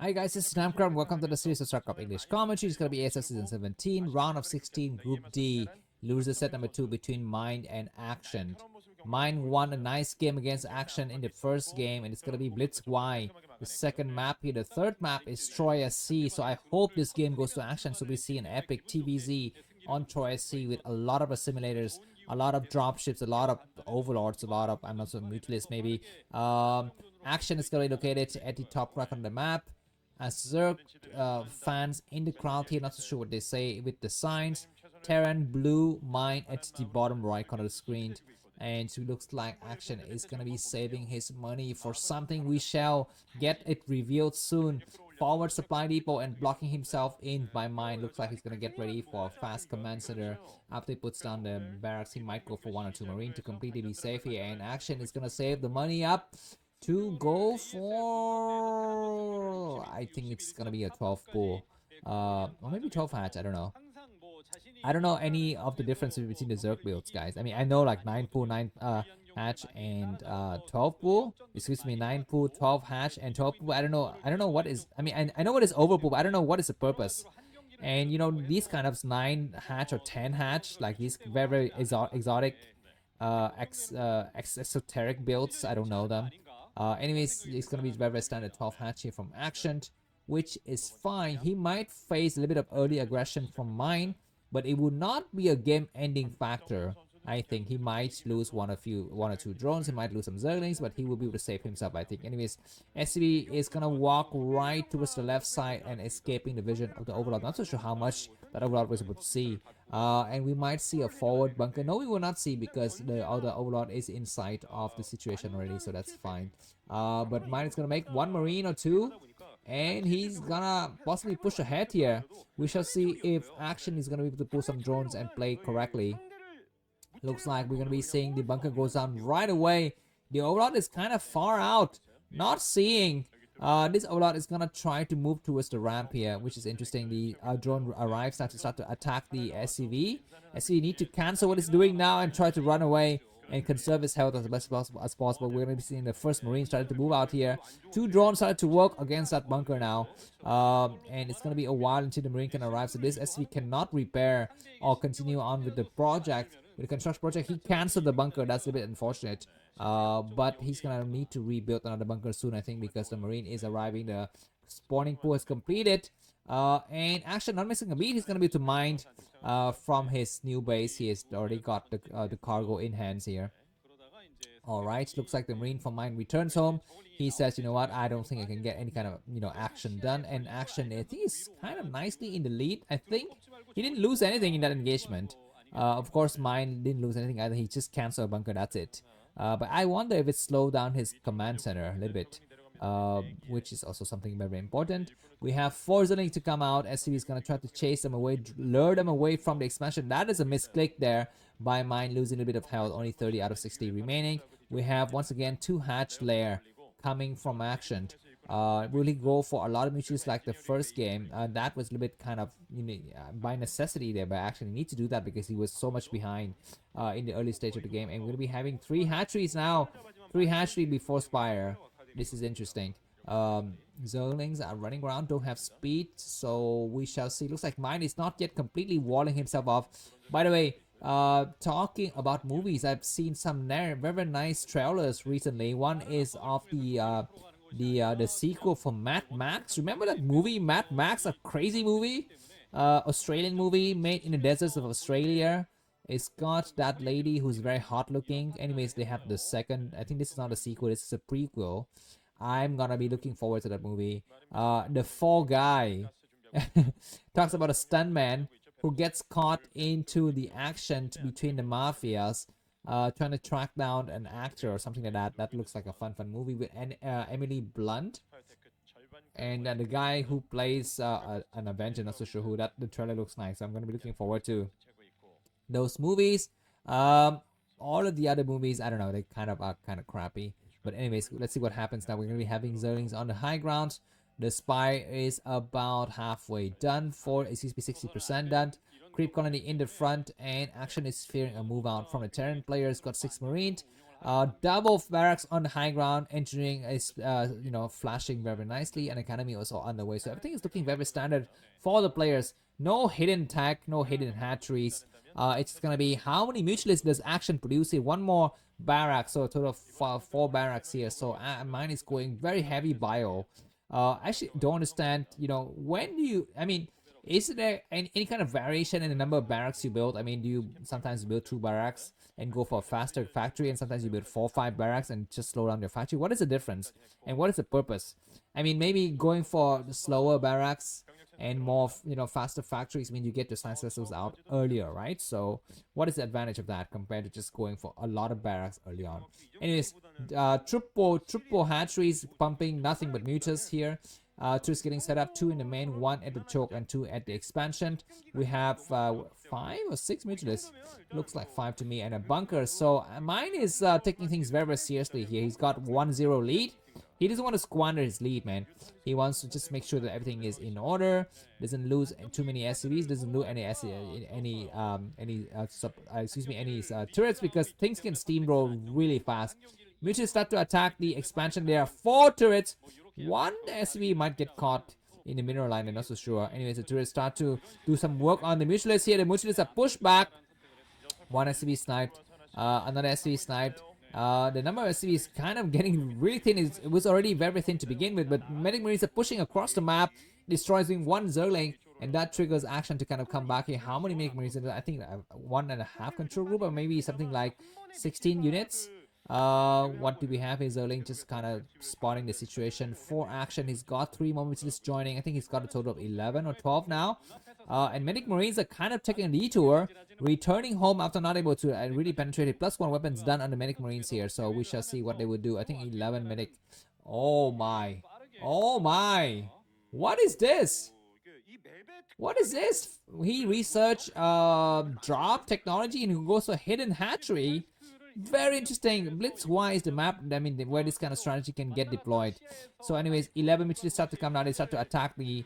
Hi guys, this is Starcraft. Welcome to the series of Starcraft English commentary. It's gonna be ASL Season 17, round of 16, Group D. Loser set number 2 between Mind and Action. Mind won a nice game against Action in the first game, and it's gonna be Blitz Y. The second map here, the third map is Troy SC. So I hope this game goes to Action, so we see an epic TBZ on Troy SC with a lot of assimilators, a lot of dropships, a lot of overlords, a lot of, I'm not so mutualists maybe. Action is gonna be located at the top right on the map. Zerg fans in the crowd here, not so sure what they say with the signs. Terran blue mine at the bottom right corner of the screen, and so it looks like Action is gonna be saving his money for something. We shall get it revealed soon. Forward supply depot and blocking himself in by mine. Looks like he's gonna get ready for a fast command center. After he puts down the barracks, he might go for 1 or 2 marine to completely be safe here, and Action is gonna save the money up to go for, I think it's gonna be a 12 bull, or maybe 12 hatch. I don't know. I don't know any of the differences between the Zerg builds, guys. I mean, I know like 9 pool, 9 hatch, and 12 pool. Excuse me, 9 pool, 12 hatch, and 12 pool. I don't know. I don't know what is. I mean, I know what is over pool, but I don't know what is the purpose. And you know, these kind of 9 hatch or 10 hatch, like these very exotic, esoteric builds. I don't know them. Anyways, it's gonna be very standard 12 hatch here from Action, which is fine. He might face a little bit of early aggression from mine, but it would not be a game-ending factor. I think he might lose one or 2 drones. He might lose some Zerglings, but he will be able to save himself, I think. Anyways, SCB is gonna walk right towards the left side and escaping the vision of the Overlord. Not so sure how much that Overlord was able to see. And we might see a forward bunker. No, we will not see because the other Overlord is inside of the situation already, so that's fine. But mine is gonna make 1 marine or 2. And he's gonna possibly push ahead here. We shall see if Action is gonna be able to pull some drones and play correctly. Looks like we're gonna be seeing the bunker goes down right away. The Overlord is kind of far out, not seeing. This Overlord is gonna try to move towards the ramp here, which is interesting. The drone arrives now to start to attack the SCV. SCV need to cancel what it's doing now and try to run away and conserve his health as best as possible. We're going to be seeing the first Marine started to move out here. 2 drones started to work against that bunker now. And it's going to be a while until the Marine can arrive. So this SV cannot repair or continue on with the project. With the construction project, he canceled the bunker. That's a bit unfortunate. But he's going to need to rebuild another bunker soon, I think, because the Marine is arriving. The spawning pool is completed. And Action, not missing a beat, he's going to be to mine from his new base. He has already got the cargo in hands here. Alright, looks like the Marine from mine returns home. He says, you know what, I don't think I can get any kind of, action done. And Action, I think, is kind of nicely in the lead. I think he didn't lose anything in that engagement. Of course, mine didn't lose anything either. He just canceled a bunker, that's it. But I wonder if it slowed down his command center a little bit. Which is also something very important. We have 4 Zerglings to come out. SCV is going to try to chase them away, lure them away from the expansion. That is a misclick there by mine, losing a bit of health, only 30 out of 60 remaining. We have once again 2 hatch lair coming from Action. Really go for a lot of mutuals like the first game. That was a little bit kind of by necessity there, but actually need to do that because he was so much behind in the early stage of the game. And we're going to be having 3 hatcheries now. 3 hatchery before Spire. This is interesting. Zerglings are running around, don't have speed, so we shall see. Looks like mine is not yet completely walling himself off. By the way, talking about movies, I've seen some very nice trailers recently. One is of the sequel for Mad Max. Remember that movie, Mad Max, a crazy movie? Australian movie made in the deserts of Australia. It's got that lady who's very hot looking. Anyways, they have the second. I think this is not a sequel, this is a prequel. I'm gonna be looking forward to that movie. The Fall Guy talks about a stuntman who gets caught into the action between the mafias, trying to track down an actor or something like that. That looks like a fun movie with Emily Blunt. And the guy who plays an Avenger, not so sure who. That the trailer looks nice. I'm gonna be looking forward to those movies. All of the other movies, I don't know, they are kind of crappy. But anyways, let's see what happens now. We're going to be having Zerglings on the high ground. The Spy is about halfway done. It seems to be 60% done. Creep Colony in the front, and Action is fearing a move out from the Terran players. Got 6 Marines. Double barracks on the high ground, engineering is flashing very nicely, and academy also on the way. So everything is looking very standard for the players. No hidden tech, no hidden hatcheries. It's gonna be how many mutualists does action produce here? One more barrack, so a total of four barracks here. So mine is going very heavy bio. Actually don't understand. When do you? I mean, is there any kind of variation in the number of barracks you build? I mean, do you sometimes build 2 barracks and go for a faster factory, and sometimes you build 4-5 barracks and just slow down your factory? What is the difference, and what is the purpose? I mean, maybe going for the slower barracks and more faster factories mean you get your science vessels out earlier, right? So what is the advantage of that compared to just going for a lot of barracks early on? Anyways, triple hatcheries pumping nothing but mutas here. 2 is getting set up, 2 in the main, 1 at the choke, and 2 at the expansion. We have 5 or 6 mutualists. Looks like 5 to me, and a bunker. So mine is taking things very, very seriously here. He's got 1-0 lead. He doesn't want to squander his lead, man. He wants to just make sure that everything is in order, doesn't lose too many SCVs, doesn't lose any turrets, because things can steamroll really fast. Mutualists start to attack the expansion. There are 4 turrets. 1 SCV might get caught in the mineral line, I'm not so sure. Anyways, the turrets start to do some work on the mutualists here. The mutualists are pushed back. 1 SCV sniped, another SCV sniped. The number of SCVs is kind of getting really thin. It was already very thin to begin with, but medic marines are pushing across the map, destroying 1 Zerling, and that triggers action to kind of come back here. How many medic marines? I think 1.5 control group, or maybe something like 16 units. What do we have? Is Zerling just kind of spotting the situation for action. He's got 3 more just joining. I think he's got a total of 11 or 12 now. And medic marines are kind of taking a detour, returning home after not able to really penetrate it. +1 weapons done on the medic marines here, so we shall see what they would do. I think 11 medic. Oh my, oh my, what is this? What is this? He researched drop technology and he goes for hidden hatchery. Very interesting. Blitz wise the map, I mean, where this kind of strategy can get deployed. So anyways, 11 mutualists start to come down. They start to attack the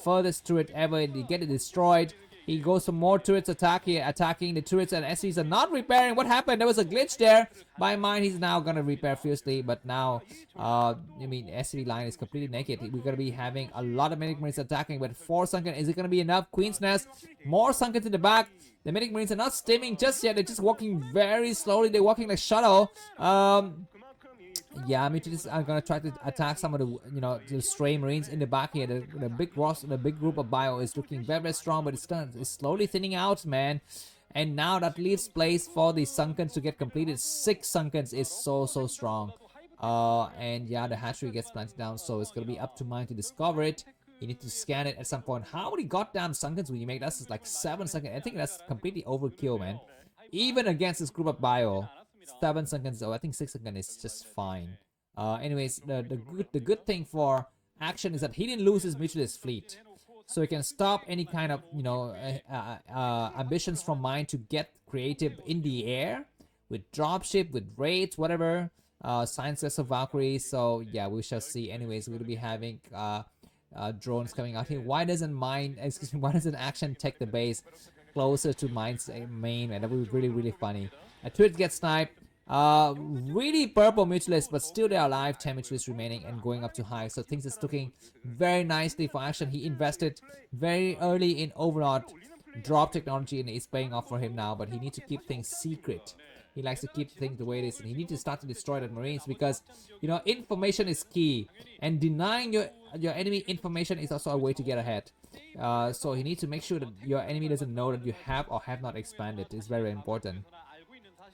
furthest turret ever. They get it destroyed. He goes for more turrets attacking the turrets, and SCVs are not repairing. What happened? There was a glitch there. By mine, he's now gonna repair fiercely, but now I mean, SCV line is completely naked. We're gonna be having a lot of medic marines attacking, but 4 sunken. Is it gonna be enough? Queen's Nest, more sunken to the back. The medic marines are not stimming just yet. They're just walking very slowly. They're walking like shuttle. Yeah, mutualists are gonna try to attack some of the the stray marines in the back here. The big group of bio is looking very, very strong, but it's slowly thinning out, man. And now that leaves place for the sunkens to get completed. 6 sunkens is so strong. And yeah, the hatchery gets planted down, so it's gonna be up to mine to discover it. You need to scan it at some point. How many goddamn sunkens will you make? That's like 7 sunkens. I think that's completely overkill, man. Even against this group of bio. 7 seconds though. I think 6 seconds is just fine. Anyways, the good thing for action is that he didn't lose his mutualist fleet, so he can stop any kind of ambitions from mine to get creative in the air with dropship, with raids, whatever. Science vessel Valkyrie. So yeah, we shall see. Anyways, we'll be having drones coming out here. Why doesn't action take the base closer to mine's main? And that would be really, really funny. A turret gets sniped. Really purple mutualists, but still they're alive. 10 mutualists remaining and going up to high. So things is looking very nicely for action. He invested very early in Overlord drop technology and it's paying off for him now. But he needs to keep things secret. He likes to keep things the way it is, and he needs to start to destroy the marines because information is key, and denying your enemy information is also a way to get ahead. So he needs to make sure that your enemy doesn't know that you have or have not expanded. It's very important.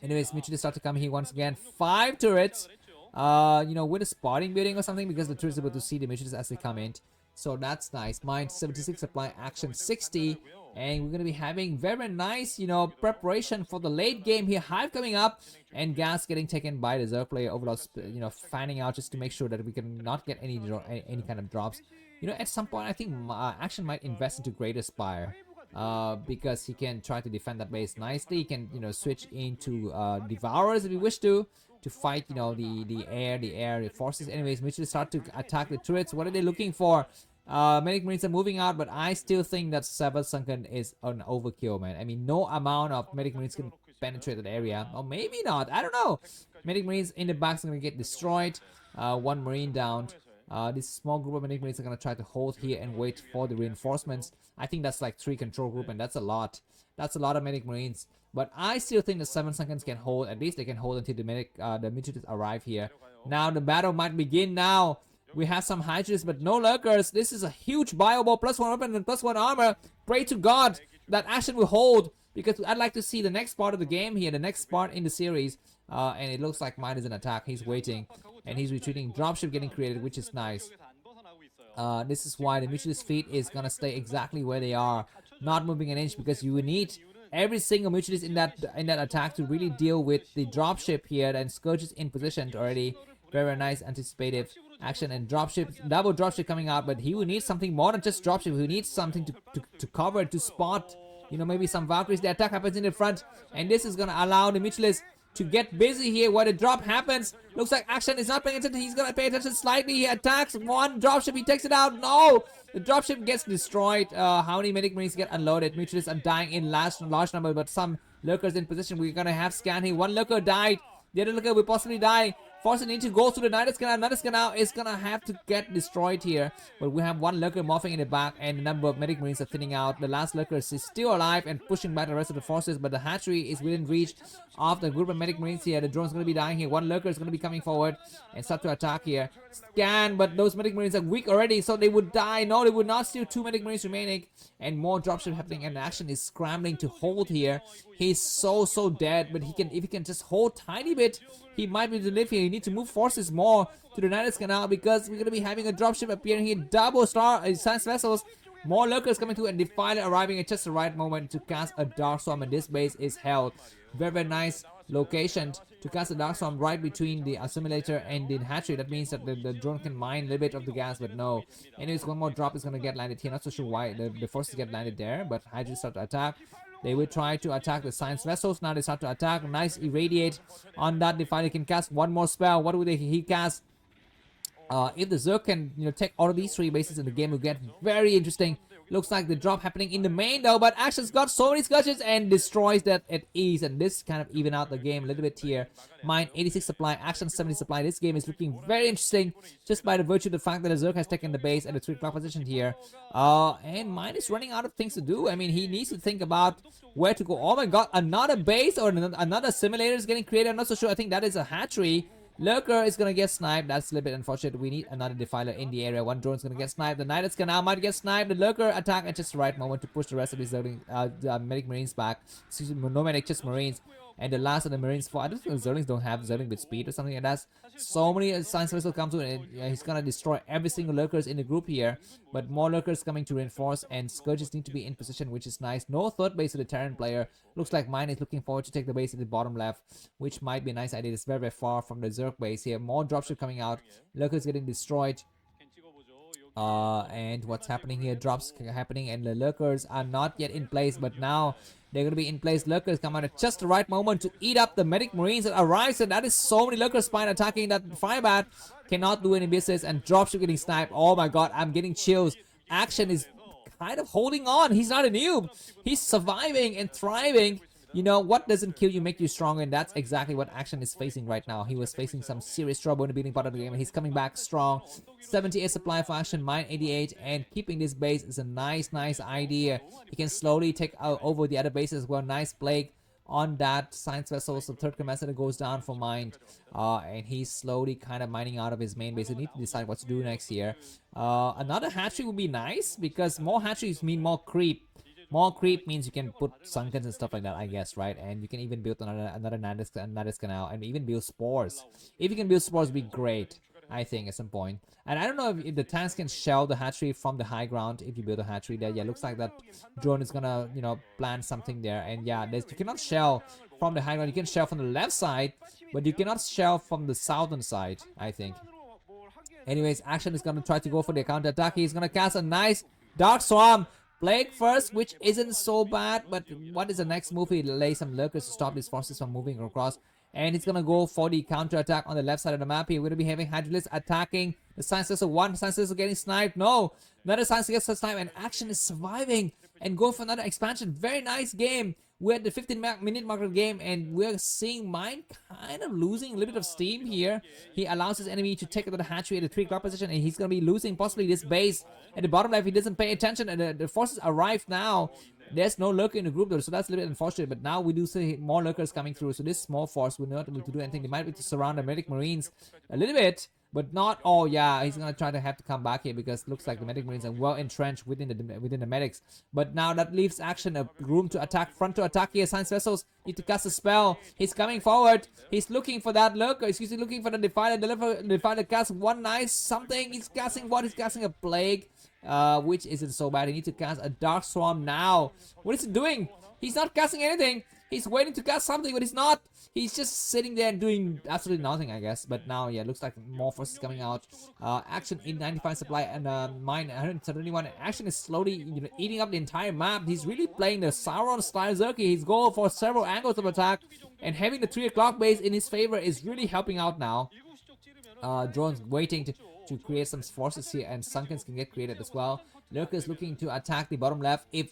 Anyways, mutualists start to come here once again. 5 turrets, with a spotting building or something, because the turrets are able to see the mutualists as they come in. So that's nice. Mine 76 supply, action 60, and we're gonna be having very nice, preparation for the late game here. Hive coming up, and gas getting taken by the Zerg player. Overlord, fanning out just to make sure that we can not get any kind of drops. At some point, I think action might invest into Greater Spire. Because he can try to defend that base nicely. He can switch into Devourers if he wish to fight the air forces. Anyways, mutually start to attack the turrets. What are they looking for? Medic marines are moving out, but I still think that 7 sunken is an overkill, man. I mean, no amount of medic marines can penetrate that area, or maybe not. I don't know. Medic Marines in the back is going to get destroyed. One Marine down. This small group of Medic Marines are going to try to hold here and wait for the reinforcements. I think that's like 3 control group, and that's a lot. That's a lot of Medic Marines. But I still think the 7 seconds can hold. At least they can hold until the mutates arrive here. Now the battle might begin now. We have some Hydras, but no lurkers. This is a huge bio ball, +1 weapon and +1 armor. Pray to God that action will hold, because I'd like to see the next part of the game here, the next part in the series. And it looks like mine is an attack. He's waiting, and he's retreating. Dropship getting created, which is nice. This is why the Mutualist fleet is gonna stay exactly where they are, not moving an inch, because you need every single Mutualist in that attack to really deal with the dropship here. And Scourge is in position already. Very nice anticipative action, and dropship, double dropship coming out, but he will need something more than just dropship. He needs something to cover, to spot, you know, maybe some Valkyries. The attack happens in the front, and this is gonna allow the Mutualist to get busy here where the drop happens. Looks like Action is not paying attention. He's gonna pay attention slightly. He attacks one dropship. He takes it out. No! The dropship gets destroyed. How many Medic Marines get unloaded? Mutualists are dying in large number, but some lurkers in position. We're gonna have scan here. One lurker died. The other lurker will possibly die. Force need to go through the Nidus Canal. Nidus Canal is gonna have to get destroyed here. But we have one lurker morphing in the back, and the number of Medic Marines are thinning out. The last lurker is still alive and pushing back the rest of the forces, but the hatchery is within reach of the group of Medic Marines here. The drone's gonna be dying here. One lurker is gonna be coming forward and start to attack here. Scan, but those Medic Marines are weak already, so they would die. No, they would not. Still 2 Medic Marines remaining, and more dropship happening, and Action is scrambling to hold here. He's so dead, but if he can just hold tiny bit, he might be able to live here. You need to move forces more to the Nidus Canal, because we're going to be having a dropship appearing here. Double science vessels. More lurkers coming through, and Defiler arriving at just the right moment to cast a Dark Swarm, and this base is held. Very nice location to cast a Dark Swarm right between the assimilator and the hatchery. That means that the drone can mine a little bit of the gas, but no. Anyways, one more drop is going to get landed here. Not so sure why the forces get landed there, but Hydra start to attack. They will try to attack the science vessels. Now they start to attack. Nice irradiate on that. Defiler can cast one more spell. What would he cast? If the Zerg can, you know, take all of these 3 bases, in the game will get very interesting. Looks like the drop happening in the main though, but Action's got so many Scourges and destroys that at ease, and this kind of even out the game a little bit here. Mine 86 supply, Action 70 supply. This game is looking very interesting just by the virtue of the fact that the Zerg has taken the base at the 3 o'clock position here. And Mine is running out of things to do. I mean, he needs to think about where to go. Oh my god, another base or another simulator is getting created. I'm not so sure. I think that is a hatchery. Lurker is gonna get sniped. That's a little bit unfortunate. We need another Defiler in the area. One drone's gonna get sniped. The Nidus Canal might get sniped. The Lurker attack at just the right moment to push the rest of his Medic Marines back. Excuse me, no Medic, just Marines. And the last of the Marines fall. I don't think the Zerlings don't have Zerling with speed or something like that. So many science vessels come through, and he's gonna destroy every single lurkers in the group here. But more lurkers coming to reinforce, and Scourges need to be in position, which is nice. No third base to the Terran player. Looks like Mine is looking forward to take the base at the bottom left, which might be a nice idea. It's very far from the Zerg base here. More dropship coming out. Lurkers getting destroyed. And what's happening here? Drops happening, and the lurkers are not yet in place, but now they're going to be in place. Lurkers come out at just the right moment to eat up the Medic Marines that arrives, and that is so many lurkers spine attacking that Firebat cannot do any business, and dropship getting sniped. Oh my god, I'm getting chills. Action is kind of holding on. He's not a noob. He's surviving and thriving. You know, what doesn't kill you make you stronger, and that's exactly what Action is facing right now. He was facing some serious trouble in the beginning part of the game, and he's coming back strong. 78 supply for Action, Mine 88, and keeping this base is a nice idea. He can slowly take over the other bases as well. Nice plague on that science vessel, so third command goes down for Mind, and he's slowly kind of mining out of his main base. We need to decide what to do next here. Another hatchery would be nice, because more hatcheries mean more creep. More creep means you can put sunkens and stuff like that, I guess, right? And you can even build another Nidus Canal, and even build spores. If you can build spores, it'd be great, I think, at some point. And I don't know if the tanks can shell the hatchery from the high ground if you build a hatchery there. Yeah, looks like that drone is gonna, you know, plant something there. And yeah, you cannot shell from the high ground. You can shell from the left side, but you cannot shell from the southern side, I think. Anyways, Action is gonna try to go for the counter attack. He's gonna cast a nice Dark Swarm. Plague first, which isn't so bad, but what is the next move? He lays some lurkers to stop these forces from moving across, and he's gonna go for the counter attack on the left side of the map. Here we're gonna be having Hydralisk attacking the Science Vessel. One Science Vessel getting sniped. No, another Science gets sniped, and Action is surviving and going for another expansion. Very nice game. We're at the 15-minute mark of the game, and we're seeing Mine kind of losing a little bit of steam here. He allows his enemy to take out the hatchery at the 3 o'clock position, and he's going to be losing possibly this base at the bottom left. He doesn't pay attention, and the forces arrive now. There's no lurker in the group though, so that's a little bit unfortunate, but now we do see more lurkers coming through, so this small force will not be able to do anything. They might be able to surround the medic marines a little bit, but not all. Yeah, he's gonna try to have to come back here because it looks like the medic marines are well entrenched within the medics. But now that leaves Action a room to attack, front to attack here. Science vessels need to cast a spell. He's coming forward. He's looking for that lurker. Excuse me, looking for the defiler. The defiler casts one nice something. He's casting what? He's casting a plague. Which isn't so bad. He needs to cast a Dark Swarm now. What is he doing? He's not casting anything. He's waiting to cast something, but he's not. He's just sitting there and doing absolutely nothing, I guess. But now, yeah, looks like more forces coming out. Action in 95 supply and Mine 171. Action is slowly, eating up the entire map. He's really playing the Sauron style Zerky. He's going for several angles of attack, and having the 3 o'clock base in his favor is really helping out now. Drones waiting to create some forces here, and Sunkens can get created as well. Lurkers looking to attack the bottom left. If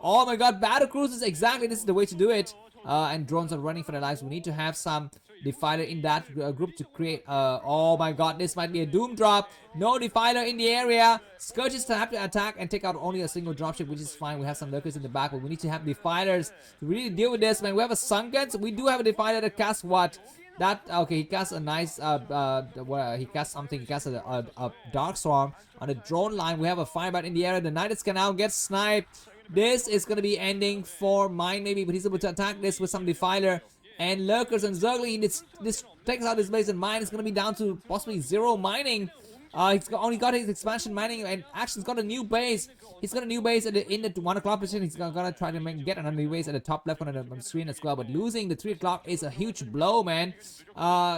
oh my god, battle cruisers, exactly, this is the way to do it. And drones are running for their lives. We need to have some defiler in that group to create oh my god, this might be a doom drop. No defiler in the area. Scourges to have to attack and take out only a single dropship, which is fine. We have some lurkers in the back, but we need to have defilers to really deal with this, man. We have a Sunkens. We do have a defiler that casts what? That, okay, he casts a nice, he casts something. He casts a Dark Swarm on the drone line. We have a Firebat in the area. The Knights can now get sniped. This is going to be ending for Mine maybe, but he's able to attack this with some Defiler and Lurkers and Zergling. This takes out his base, and Mine is going to be down to possibly 0 mining. He's only got his expansion mining, and Action's got a new base. He's got a new base in the 1 o'clock position. He's gonna try to get another new base at the top left on the screen as well. But losing the 3 o'clock is a huge blow, man.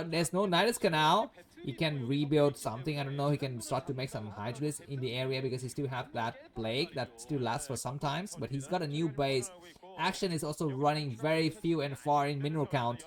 There's no Nidus Canal. He can rebuild something. I don't know. He can start to make some Hydras in the area because he still have that plague that still lasts for some times. But he's got a new base. Action is also running very few and far in mineral count.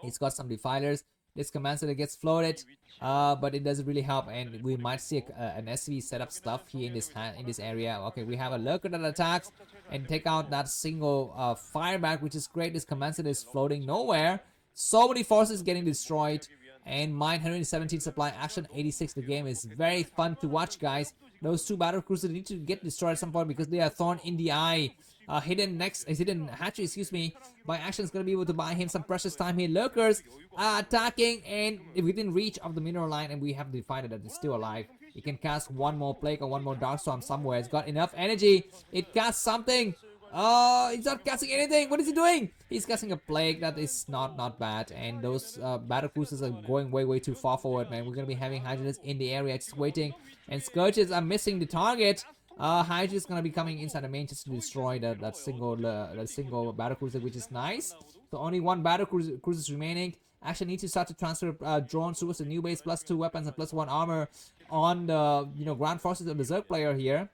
He's got some defilers. This command center gets floated, but it doesn't really help, and we might see an SV setup stuff here in this area. Okay, we have a lurker that attacks and take out that single fireback, which is great. This command center is floating nowhere. So many forces getting destroyed, and Mine 117 supply, Action 86. The game is very fun to watch, guys. Those 2 battle cruisers need to get destroyed at some point because they are thorn in the eye. Hidden hatchery, excuse me. My Action is going to be able to buy him some precious time here. Lurkers are attacking and within reach of the mineral line, and we have the fighter that is still alive. He can cast one more plague or one more dark storm somewhere. It's got enough energy. It casts something. He's not casting anything. What is he doing? He's casting a plague. That is not bad. And those battle cruisers are going way too far forward, man. We're going to be having Hydras in the area just waiting, and Scourges are missing the target. Hydra is gonna be coming inside the main just to destroy that single battle cruiser, which is nice. So only 1 battle cruiser is remaining. Actually need to start to transfer drones towards the new base, +2 weapons and +1 armor on the ground forces of the Zerg player here.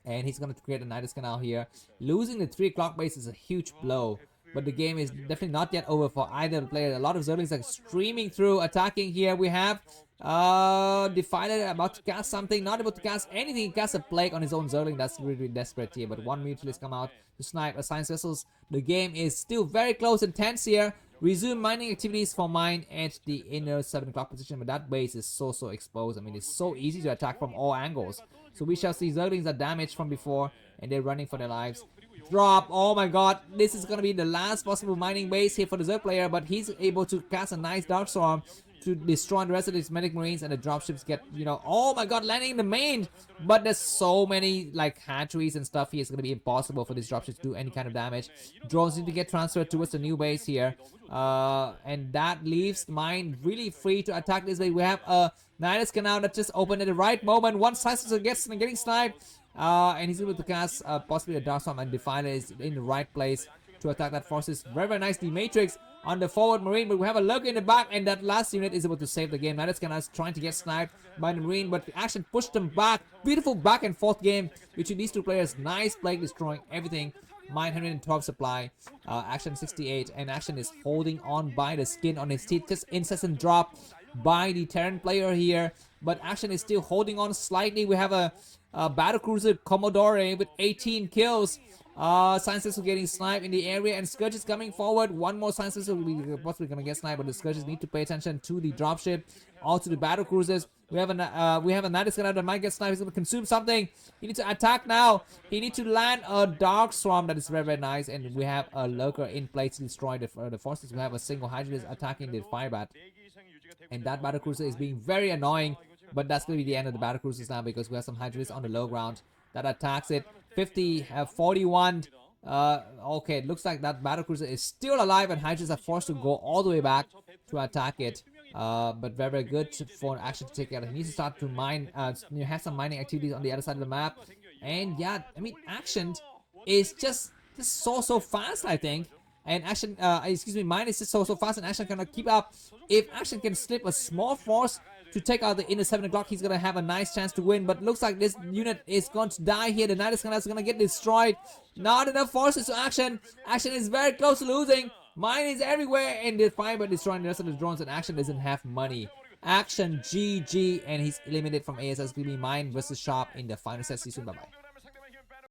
And he's gonna create a Nidus Canal here. Losing the 3 o'clock base is a huge blow. But the game is definitely not yet over for either player. A lot of Zerglings are streaming through, attacking here. We have Defiler about to cast something, not able to cast anything. He casts a plague on his own Zergling. That's really desperate here. But 1 mutualist come out to snipe a Science Vessels. The game is still very close and tense here. Resume mining activities for Mine at the inner 7 o'clock position, but that base is so exposed. I mean, it's so easy to attack from all angles. So we shall see Zerglings are damaged from before, and they're running for their lives. Drop. Oh my god, this is gonna be the last possible mining base here for the Zerg player, but he's able to cast a nice Dark Storm to destroy the rest of his medic marines, and the dropships get, oh my god, landing in the main. But there's so many like hatcheries and stuff here. It's gonna be impossible for these dropships to do any kind of damage. Drones need to get transferred towards the new base here, and that leaves Mine really free to attack this base. We have a Nidus Canal that just opened at the right moment. One Slicer gets getting sniped, and he's able to cast possibly a Dark Storm, and Defiler is in the right place to attack that forces. Very nice D-Matrix on the forward Marine, but we have a lurker in the back, and that last unit is able to save the game. Nidus Canal is trying to get sniped by the Marine, but Action pushed them back. Beautiful back and forth game between these 2 players. Nice plague destroying everything. Mine 112 supply, Action 68, and Action is holding on by the skin on his teeth. Just incessant drop. by the Terran player here, but Action is still holding on slightly. We have a battlecruiser Commodore with 18 kills. Sciences are getting sniped in the area, and Scourge is coming forward. One more Sciences will be possibly gonna get sniped, but the Scourges need to pay attention to the dropship, also the battlecruisers. We have a Night Scanner that might get sniped. He's gonna consume something. He needs to attack now. He needs to land a Dark Swarm that is very, very nice, and we have a Lurker in place to destroy the forces. We have a single Hydra attacking the Firebat, and that battlecruiser is being very annoying. But that's gonna be the end of the battlecruisers now, because we have some Hydras on the low ground that attacks it. 50, 41. Okay, it looks like that battlecruiser is still alive, and Hydras are forced to go all the way back to attack it. But very, very good for Action to take care. He needs to start to mine, have some mining activities on the other side of the map. And yeah, I mean, Action is just so fast, I think. And Action, Mine is just so fast, and Action cannot keep up. If Action can slip a small force to take out the inner 7 o'clock, he's gonna have a nice chance to win. But looks like this unit is going to die here. The Night Scanner is gonna get destroyed. Not enough forces to Action. Action is very close to losing. Mine is everywhere, and the Firebird destroying the rest of the drones, and Action doesn't have money. Action GG, and he's eliminated from ASL. It's gonna be Mine versus Sharp in the final set. See you soon. Bye bye.